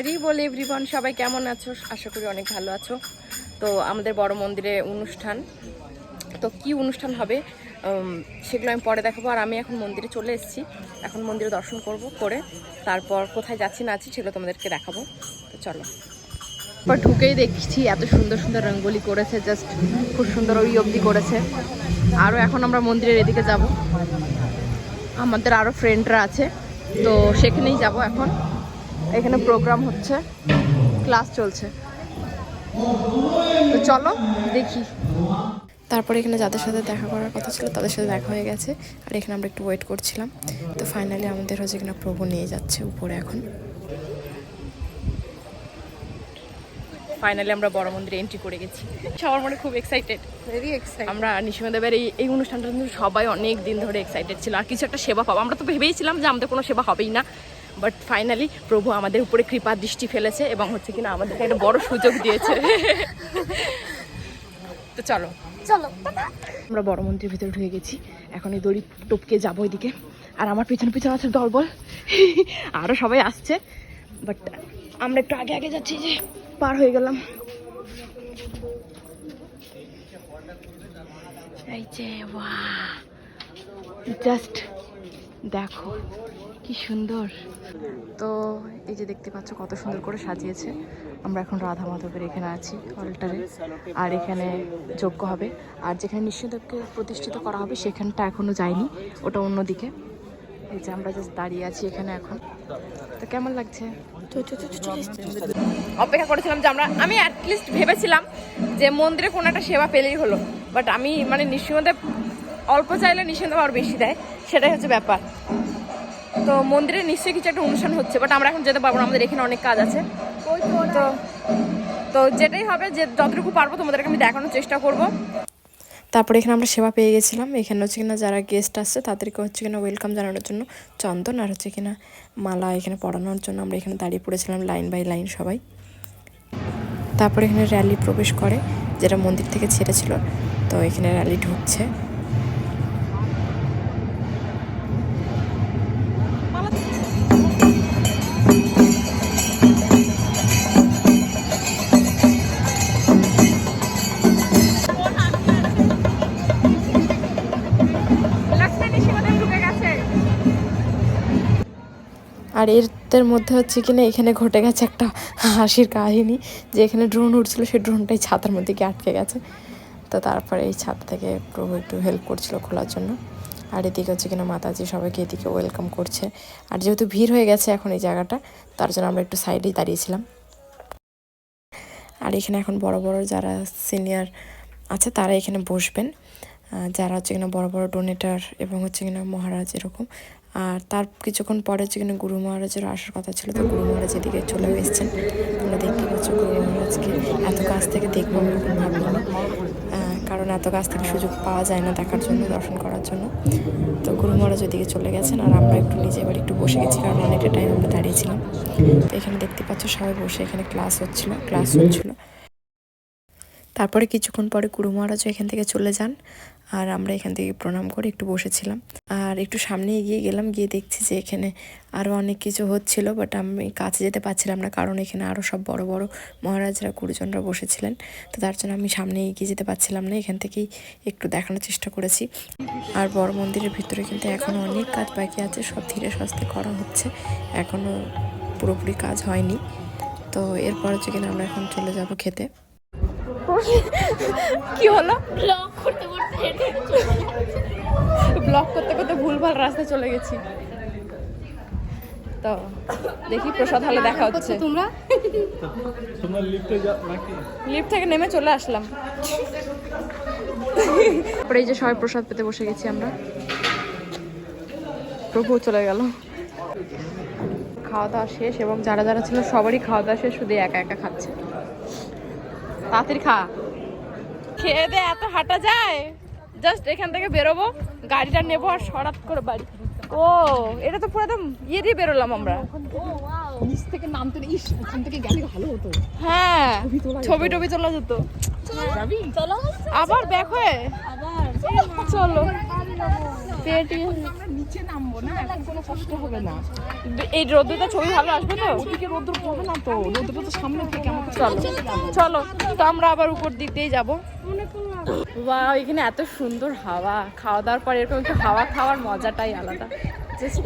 বলি এভরিওয়ান, সবাই কেমন আছো? আশা করি অনেক ভালো আছো। তো আমাদের বড় মন্দিরে অনুষ্ঠান, তো কি অনুষ্ঠান হবে সেগুলো আমি পরে দেখাবো। আর আমি এখন মন্দিরে চলে এসেছি, এখন মন্দিরে দর্শন করে তারপর কোথায় যাচ্ছি না আছি সেগুলো তোমাদেরকে দেখাবো। তো চলো। এবার ঢুকেই দেখছি এত সুন্দর সুন্দর রঙ্গোলি করেছে, জাস্ট খুব সুন্দর ওই অবধি করেছে। আরও এখন আমরা মন্দিরের এদিকে যাব, আমাদের আরও ফ্রেন্ডরা আছে, তো সেখানেই যাব এখন। এখানে প্রোগ্রাম হচ্ছে, ক্লাস চলছে, তো চলো দেখি। তারপরে এখানে যাদের সাথে দেখা করার কথা ছিল তাদের সাথে দেখা হয়ে গেছে, আর এখানে আমরা একটু ওয়েট করছিলাম। তো ফাইনালি আমাদের হচ্ছে এখানে প্রভু নিয়ে যাচ্ছে উপরে। এখন ফাইনালি আমরা বড় মন্দিরে এন্ট্রি করে গেছি। সবার মনে খুব এক্সাইটেড, ভেরি এক্সাইটেড। আমরা নৃসিংহদেবের এই অনুষ্ঠানটা কিন্তু সবাই অনেক দিন ধরে এক্সাইটেড ছিল, আর কিছু একটা সেবা পাবো। আমরা তো ভেবেইছিলাম যে আমাদের কোনো সেবা হবেই না, বাট ফাইনালি প্রভু আমাদের উপরে কৃপা দৃষ্টি ফেলেছে এবং হচ্ছে কিনা আমাদেরকে একটা বড় সুযোগ দিয়েছে। তো চলো চলো, আমরা বড় মন্দিরের ভিতরে ঢুকে গেছি। এখন এই দড়ি টপকে যাবো ওইদিকে, আর আমার পিছনে পিছনে আছে দলবল, আরও সবাই আসছে, বাট আমরা একটু আগে আগে যাচ্ছি, যে পার হয়ে গেলাম। এই যে জাস্ট দেখো কি সুন্দর। তো এই যে দেখতে পাচ্ছ কত সুন্দর করে সাজিয়েছে। আমরা এখন রাধা মাধবের এখানে আছি অলটারে, আর এখানে যজ্ঞ হবে। আর যেখানে নৃসিংহদেবকে প্রতিষ্ঠিত করা হবে সেখানটা এখনো যায়নি, ওটা অন্যদিকে। এই যে আমরা জাস্ট দাঁড়িয়ে আছি এখানে এখন। তো কেমন লাগছে? অপেক্ষা করেছিলাম যে আমি অ্যাটলিস্ট ভেবেছিলাম যে মন্দিরে কোনো একটা সেবা পেলেই হলো, বাট আমি মানে নৃসিংহদেব অল্প চাইলে নৃসিংহদেব আর বেশি দেয়, সেটাই হচ্ছে ব্যাপার। তো মন্দিরে নিশ্চয়ই কিছু একটা অনুষ্ঠান হচ্ছে, বাট আমরা এখন যেতে পারবো না, আমাদের এখানে অনেক কাজ আছে। তো যেটাই হবে, যে যতটুকু পারবো তোমাদেরকে আমি দেখানোর চেষ্টা করব। তারপরে এখানে আমরা সেবা পেয়ে গেছিলাম। এখানে হচ্ছে কিনা যারা গেস্ট আসছে তাদেরকে হচ্ছে কিনা ওয়েলকাম জানানোর জন্য চন্দন আর হচ্ছে কিনা মালা এখানে পড়ানোর জন্য আমরা এখানে দাঁড়িয়ে পড়েছিলাম লাইন বাই লাইন সবাই। তারপরে এখানে র্যালি প্রবেশ করে, যেটা মন্দির থেকে ছেড়েছিল। তো এখানে র্যালি ঢুকছে। আর এর মধ্যে হচ্ছে কিনা এখানে ঘটে গেছে একটা হাসির কাহিনী, যে এখানে ড্রোন উঠছিল, সেই ড্রোনটাই ছাতার মধ্যে গিয়ে আটকে গেছে। তো তারপরে এই ছাদ থেকে প্রভু একটু হেল্প করছিল খোলার জন্য। আর এদিকে হচ্ছে কিনা মাতাজি সবাইকে এদিকে ওয়েলকাম করছে। আর যেহেতু ভিড় হয়ে গেছে এখন এই জায়গাটা, তার জন্য আমরা একটু সাইডেই দাঁড়িয়েছিলাম। আর এখানে এখন বড় বড় যারা সিনিয়র আছে তারা এখানে বসবেন, যারা হচ্ছে কিনা বড় বড় ডোনেটার এবং হচ্ছে কিনা মহারাজ এরকম। আর তার কিছুক্ষণ পরে হচ্ছে কিনা গুরু মহারাজের আসার কথা ছিল, তো গুরু মহারাজ এদিকে চলে এসেছেন। তোমরা দেখতে পাচ্ছ গুরু মহারাজকে এত কাছ থেকে দেখবো আমি এখন ভাবিনি, কারণ এত কাছ থেকে সুযোগ পাওয়া যায় না দেখার জন্য, দর্শন করার জন্য। তো গুরু মহারাজ ওইদিকে চলে গেছেন, আর আমরা একটু নিজে এবার একটু বসে গেছি, কারণ অনেকটা টাইম আমরা দাঁড়িয়েছিলাম। তো এখানে দেখতে পাচ্ছ সবাই বসে এখানে ক্লাস হচ্ছিল। তারপরে কিছুক্ষণ পরে গুরু মহারাজও এখান থেকে চলে যান, আর আমরা এখান থেকে প্রণাম করে একটু বসেছিলাম। আর একটু সামনে এগিয়ে গেলাম, গিয়ে দেখছি যে এখানে আরও অনেক কিছু হচ্ছিল, বাট আমি কাছে যেতে পারছিলাম না, কারণ এখানে আরও সব বড় বড় মহারাজরা গুরুজনরা বসেছিলেন। তো তার জন্য আমি সামনে এগিয়ে যেতে পারছিলাম না, এখান থেকেই একটু দেখানোর চেষ্টা করেছি। আর বড় মন্দিরের ভিতরে কিন্তু এখনও অনেক কাজ বাকি আছে, সব ধীরে সুস্থে করা হচ্ছে, এখনও পুরোপুরি কাজ হয়নি। তো এরপর হচ্ছে কিনা আমরা এখন চলে যাব খেতে। কি হলো? ব্লগ করতে করতে ভুলভাল রাস্তায় চলে গেছি। তো দেখি প্রসাদ হলে দেখা হচ্ছে। তোমরা লিফট থেকে নেমে চলে আসলাম। তারপরে এই যে সবাই প্রসাদ পেতে বসে গেছি আমরা। প্রভু চলে গেল। খাওয়া দাওয়া শেষ, এবং যারা যারা ছিল সবারই খাওয়া দাওয়া শেষ, শুধু একা একা খাচ্ছে। তাড়াতাড়ি খা, খেয়ে দে, এত হাঁটা যায়। জাস্ট এখান থেকে বেরোবো, গাড়িটা নেবো আর সরাত করে বাড়ি। ও এটা তো পুরো একদম ইয়ে দিয়ে বেরোলাম আমরা। নিচ থেকে নামতে ওখান থেকে গেলে ভালো হতো। হ্যাঁ, ছবি টবি তোলা যেত। আবার দেখো, চলো। পেটিএম আমরা নিচে নামবো না, এখন কোনো কষ্ট হবে না। এই রোদ্রটা ছবি ভালো আসবে তো? ওদিকে রোদ্র পড়বে না তো, রোদ্রটা তো সামনে থেকে আমাকে চলো চলো, তো আমরা আবার উপর দিক দিয়েই যাবো। বাহ, এখানে এত সুন্দর হাওয়া, খাওয়া দাওয়ার পর এরকম একটু হাওয়া খাওয়ার মজাটাই আলাদা। Just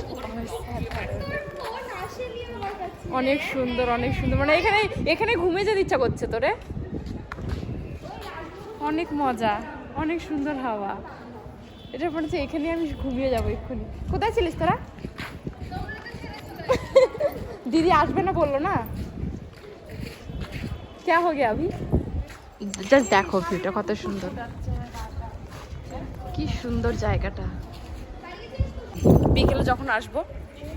অনেক সুন্দর, অনেক সুন্দর, মানে এখানে এখানে ঘুমিয়ে যেতে ইচ্ছা করছে তোরে। অনেক মজা, অনেক সুন্দর হাওয়া। এটা মনে হচ্ছে এখানে আমি ঘুমিয়ে যাবো এক্ষুনি। কোথায় ছিলিস তোরা? দিদি আসবে না বললো না? क्या हो गया अभी? জাস্ট দেখো ভিউটা কত সুন্দর, কি সুন্দর জায়গাটা। বিকেলে যখন আসবো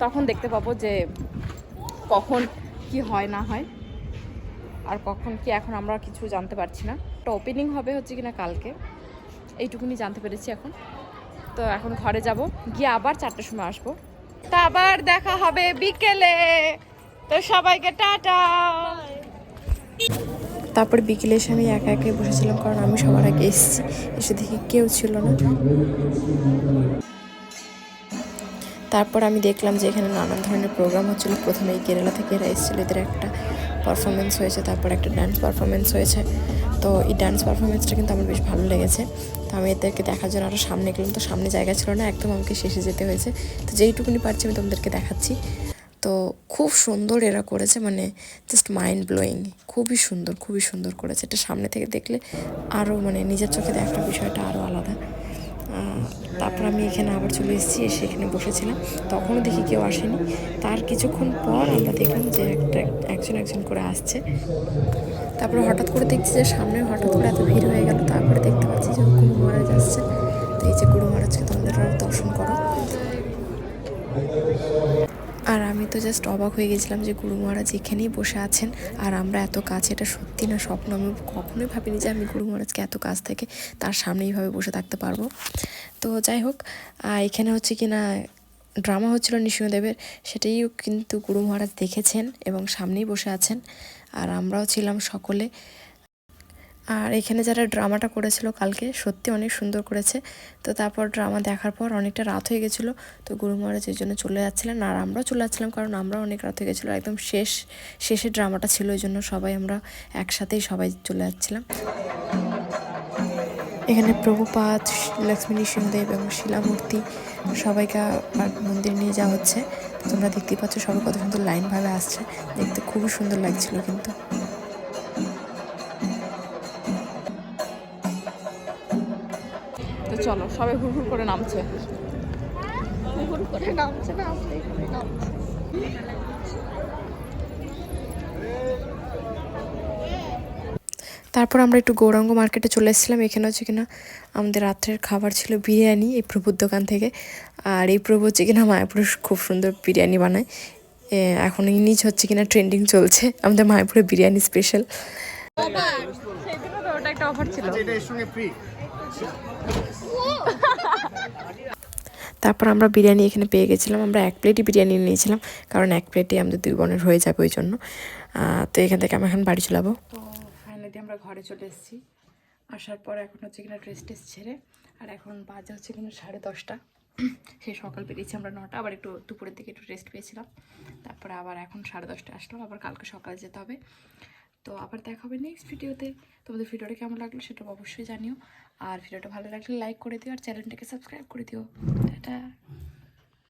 তখন দেখতে পাবো যে কখন কি হয় না হয়, আর কখন কি এখন আমরা কিছু জানতে পারছি না। একটা ওপেনিং হবে হচ্ছে কিনা কালকে, এইটুকুনি জানতে পেরেছি এখন। তো এখন ঘরে যাব, গিয়ে আবার 4টার সময় আসবো। তা আবার দেখা হবে বিকেলে। তো সবাইকে টাটা। তারপরে বিকেলে এসে আমি একা একাই বসেছিলাম, কারণ আমি সবার আগে এসেছি, এসে দেখি কেউ ছিল না। তারপর আমি দেখলাম যে এখানে নানান ধরনের প্রোগ্রাম হচ্ছিলো। প্রথমে এই কেরালা থেকে এরা এসেছিলো, এদের একটা পারফরমেন্স হয়েছে, তারপর একটা ডান্স পারফরমেন্স হয়েছে। তো এই ডান্স পারফরমেন্সটা কিন্তু আমার বেশ ভালো লেগেছে। তো আমি এদেরকে দেখার জন্য আরও সামনে গেলাম, তো সামনে জায়গা ছিল না, একদম আমাকে শেষে যেতে হয়েছে। তো যেইটুকুনি পারছি আমি তোমাদেরকে দেখাচ্ছি। তো খুব সুন্দর এরা করেছে, মানে জাস্ট মাইন্ড ব্লোয়িং, খুবই সুন্দর করেছে। এটা সামনে থেকে দেখলে আরও মানে নিজের চোখে দেখার বিষয়টা আরও আলাদা। তারপর আমি এখানে আবার চলে এসেছি, এসে এখানে বসেছিলাম, তখনও দেখি কেউ আসেনি। তার কিছুক্ষণ পর আমরা দেখলাম যে একজন করে আসছে। তারপরে হঠাৎ করে দেখছি যে সামনে হঠাৎ করে এত ভিড় হয়ে গেল। তারপরে দেখতে পাচ্ছি যে গুরু মহারাজ আসছে। তো এই যে গুরু মহারাজকে তোমাদের দর্শন করো। আর আমি তো জাস্ট অবাক হয়ে গেছিলাম যে গুরু মহারাজ এখানেই বসে আছেন, আর আমরা এত কাছে। এটা সত্যি না স্বপ্ন? আমি কখনোই ভাবিনি যে আমি গুরু মহারাজকে এত কাছ থেকে তার সামনে এইভাবে বসে থাকতে পারবো। তো যাই হোক, এখানে হচ্ছে কি না ড্রামা হচ্ছিল নৃসিংহদেবের, সেটাই কিন্তু গুরু মহারাজ দেখেছেন এবং সামনেই বসে আছেন, আর আমরাও ছিলাম সকলে। আর এখানে যারা ড্রামাটা করেছিল কালকে, সত্যি অনেক সুন্দর করেছে। তো তারপর ড্রামা দেখার পর অনেকটা রাত হয়ে গেছিলো, তো গুরু মহারাজ এই জন্য চলে যাচ্ছিলেন, আর আমরাও চলে যাচ্ছিলাম, কারণ আমরাও অনেক রাত হয়ে গেছিলো। একদম শেষে ড্রামাটা ছিল, ওই জন্য সবাই আমরা একসাথেই সবাই চলে যাচ্ছিলাম। এখানে প্রভুপাদ, লক্ষ্মী নৃসিংহদেব এবং শিলামূর্তি সবাইকে মন্দির নিয়ে যাওয়া হচ্ছে। তোমরা দেখতেই পাচ্ছ সবাই কত সুন্দর লাইনভাবে আসছে, দেখতে খুবই সুন্দর লাগছিল কিন্তু। তো চলো, সবাই হুড় করে নামছে। তারপর আমরা একটু গৌরাঙ্গ মার্কেটে চলে এসেছিলাম। এখানে হচ্ছে কিনা আমাদের রাত্রের খাবার ছিল বিরিয়ানি এই প্রভুর দোকান থেকে। আর এই প্রভু হচ্ছে কিনা মায়াপুরে খুব সুন্দর বিরিয়ানি বানায়। এখন ইনিজ হচ্ছে কিনা ট্রেন্ডিং চলছে আমাদের মায়াপুরে বিরিয়ানি স্পেশাল। ওটা একটা অফার ছিল। তারপর আমরা বিরিয়ানি এখানে পেয়ে গেছিলাম। আমরা 1 প্লেটই বিরিয়ানি নিয়েছিলাম, কারণ 1 প্লেটই আমাদের 2 বোনের হয়ে যাবে ওই জন্য। তো এখান থেকে আমরা এখন বাড়ি চলে যাবো। তো ফাইনালি আমরা ঘরে চলে এসেছি। আসার পর এখন হচ্ছে কিনা ড্রেস ছেড়ে, আর এখন বাজে হচ্ছে কিনা 10:30। সেই সকাল বেরিয়েছি আমরা 9টা, আবার একটু দুপুরের দিকে একটু রেস্ট পেয়েছিলাম। তারপরে আবার এখন 10:30 আসলাম, আবার কালকে সকালে যেতে হবে। তো আবার দেখা হবে নেক্সট ভিডিওতে। তোমাদের ভিডিওটা কেমন লাগলো সেটা অবশ্যই জানিও, আর ভিডিওটা ভালো লাগলে লাইক করে দিও, আর চ্যানেলটাকে সাবস্ক্রাইব করে দিও। টাটা।